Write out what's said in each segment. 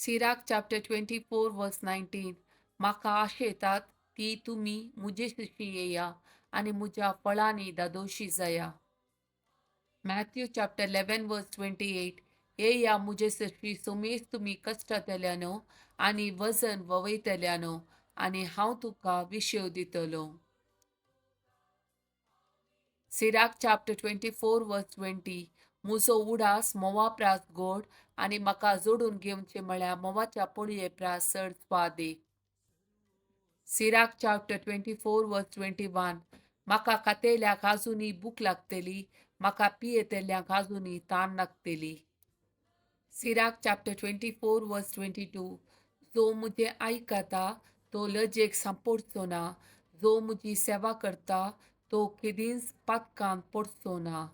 Sirach chapter 24 verse 19. म्हाका आश येतात ती तुम्ही मुजे शिशी येया आणि मुझ्या फळांनी दादोशी जाया. Matthew chapter 11 verse 28. येया मुजे शिशी सुमेस तुम्ही कष्टातल्यानो आणि वजन ववयतल्यानो आणि हांव तुका विशेव दितलो. Sirach chapter 24 verse 20. मुजो उडास मोवा प्रास गोड आणि म्हाका जोडून घेवचे म्हळ्यार मोवाच्या पोळये प्रास चड स्वादीक. Sirach chapter 24 verse 21. म्हाका खातेल्याक आजुनी भूक लागतली, म्हाका पियेतल्याक आजुनी तान लागतली. Sirach chapter 24 verse 22. जो मुझे ऐकता तो लजेक सांपोडचो ना, जो मुजी सेवा करता तो केदींच पातकान पडचो ना.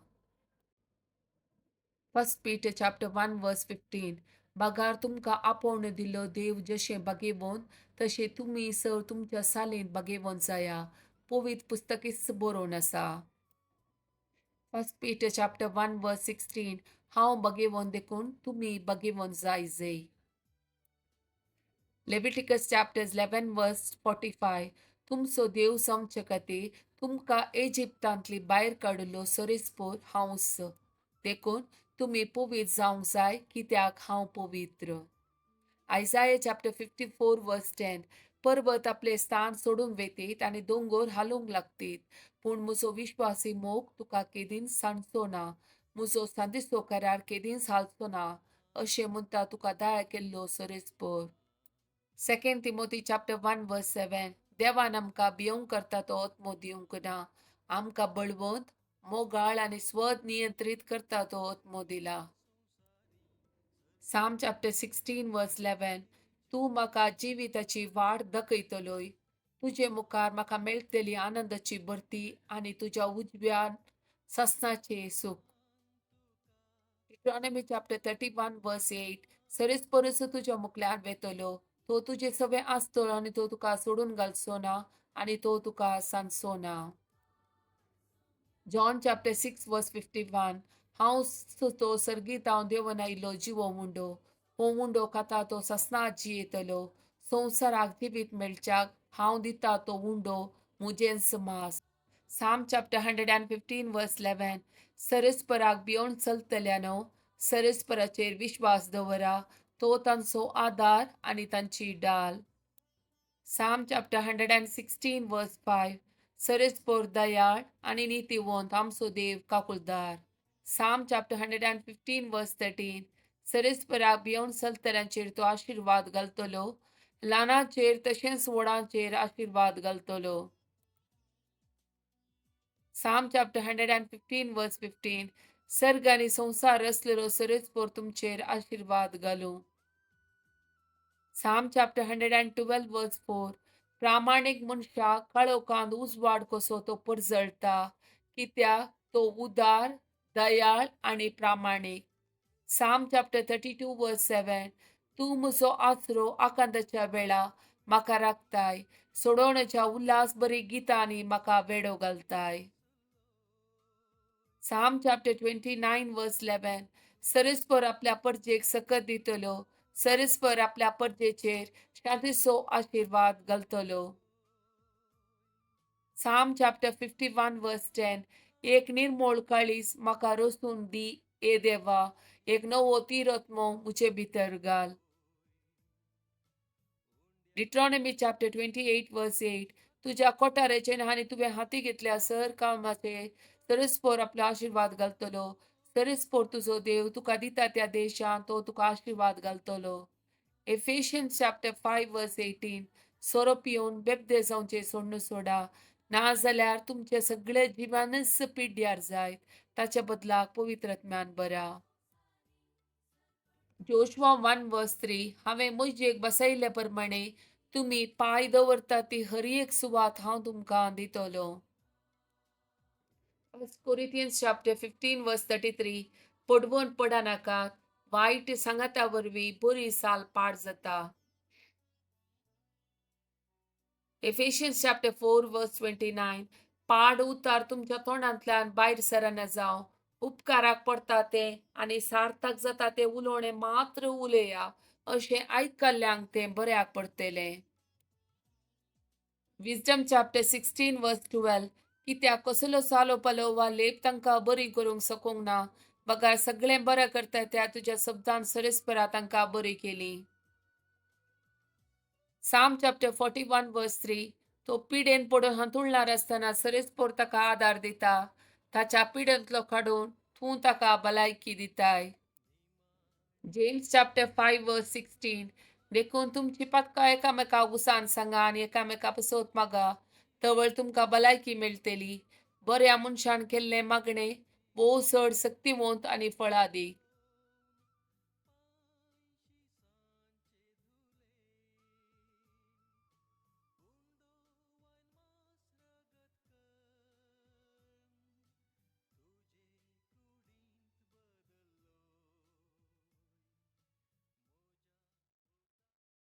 1 Peter chapter 1 verse 15. बगार तुमकां आपोवन दिलो देव जशें बागेवोन तशें तुमी सर तुमच्या सालेंत बागेवोन जाया. पवित्र पुस्तकीच बरोवन आसा. 1 Peter chapter 1 verse 16. हांव बागेवोन देखून तुमी बागेवोन जायजे. Leviticus chapter 11 verse 45. तुमचो देव समचे खातीर तुमकां इजिप्तांतली भायर काडलो सरेस्पोर हांवच. देखून तुम्ही पवित्र जावंक जाय कित्याक हांव पवित्र. Isaiah chapter 54 verse 10. पर्वत आपले स्थान सोडून वेतीत आणि दोंगर हालूंक लागतीत, पूण म्हजो विश्वासी मोग तुका केदींच सांडचो ना, म्हजो सांदिचो करार केदींच हालचो ना, अशें म्हणटा तुका दया केल्लो सरेस्पोर. 2 Timothy chapter 1 verse 7. देवान आमकां भियोंक करता तो आत्मो दिवंक ना, आमकां बळवंत, मोगाळ आणि स्वद नियंत्रित करता तो आत्मो दिला. Psalm chapter 16 verse 11. तूं म्हाका जिविताची वाट दाखयतलोय, तुजे मुखार म्हाका मेळटली आनंदाची भरती आणि तुज्या उजव्यान ससनाचे सुख. Deuteronomy chapter 31 verse 8. सरेस्परस तुज्या मुखल्यान वेतलो, तो तुजे सवे आसतलो आणि तो तुका सोडून घालचो ना आणि तो तुका सांडचो ना. John chapter 6 verse 51. हांव तो सर्गीत हांव देवन आयिल्लो जिवो मुंडो, हो मुंडो खाता तो ससनात जियेतलो. संवसाराक जिवीत मेळच्याक हांव दिता तो मुंडो मुजेंच मास. Psalm chapter 115 verse 11. सरेस्पराक भियोन चलतल्यानो सरेस्पराचेर विश्वास दवरा, तो तांचो आदार आणि तांची ढाल. Psalm chapter 116 verse 5. सरेस्पोर दयाळ आणि नीतिवंत आमचो देव काकुलदार. Psalm chapter 115 verse 13. सरेस्पराक भियोन चलतल्यांचेर तो आशीर्वाद घालतलो, ल्हानांचेर तशेंच व्हडांचेर आशीर्वाद घालतलो. Psalm chapter 115 verse 15. सर्ग आणि संसार रचलेलो सरेस्पोर तुमचेर आशीर्वाद घालूं. Psalm chapter 112 verse 4. प्रामाणिक मनशाक काळोखांत उजवाड कसो तो परजळटा, कित्याक तो उदार, दयाळ आणि प्रामाणिक. Psalm chapter 32 verse 7. तूं म्हजो आसरो आकांताच्या वेळा म्हाका राखताय, सोडोवण्याच्या उल्हास बरी गितांनी म्हाका वेडो घालताय. Psalm chapter 29 verse 11. सरेस्पर आपल्या परजेक सकत दितलो, सरेस्पर आपल्या परजेचेर शांतीचो आशीर्वाद घालतलो. Psalm chapter 51 verse 10. एक निर्मोळ काळीज म्हाका रचून दी ए देवा, एक नवो तिरत्मो मुजे भितर घाल. Deuteronomy chapter 28 verse 8. तुझ्या कोठाराचेर आनी तुवें हाती घेतल्या सर कामाचेर सरेस्पोर आपलो आशीर्वाद घालतलो. सरेस्पोर तुजो देव तुका दिता त्या देशांत तो तुका आशीर्वाद घालतलो. Ephesians chapter 5 verse 18. सोरो पिवन बेबदे जावचे सोडून सोडा, नाजाल्यार तुमचे सगळे जिवानच पिड्ड्यार जायत, ताच्या बदलाक पवित्र आत्म्यान बरा. Joshua 1 verse 3. हांवें मोयजेक बसयल्ले प्रमाणे तुमी पांय दवरता ती हर एक सुवात हांव तुमकां दितलो. 1 Corinthians chapter 15 verse 33. पडवोन पडा नाकात, वायट सांगाता वरवीं बरी साल पाड जाता. Ephesians chapter 4 verse 29. पाड उतार तुमच्या तोंडांतल्यान भायर सरना जावं, उपकाराक पडटा ते आनी सार्थक जाता ते उलोवणे मात्र उलया, अशें आयकल्ल्यांक तें बऱ्याक पडटलें. विजडम चॅप्टर 16 वर्स 12. कित्याक कसलो सालो-पालो वा लेप तांकां बरी करूंक सकूंक ना. बगार सगळें बरें करता त्या तुज्या शब्दान सरस्परा तांकां बरी केली. साम चॅप्टर 41 वर्स 3. तो पिडेन पडून हांतुळणार आसतना सरस्पोर ताका आदार दिता. ताच्या पिडेंतलो काडून तूं ताका भलायकी दिताय. जेम्स चॅप्टर 5 वर्स 16. देखून तुमची पातकां एकामेकाक उसान सांगा आनी एकामेका पासत मागा, तवळ तुमकां भलायकी मेळटली. बऱ्या मनशान केल्लें मागणें भोव चड शक्तिवंत आनी फळादी.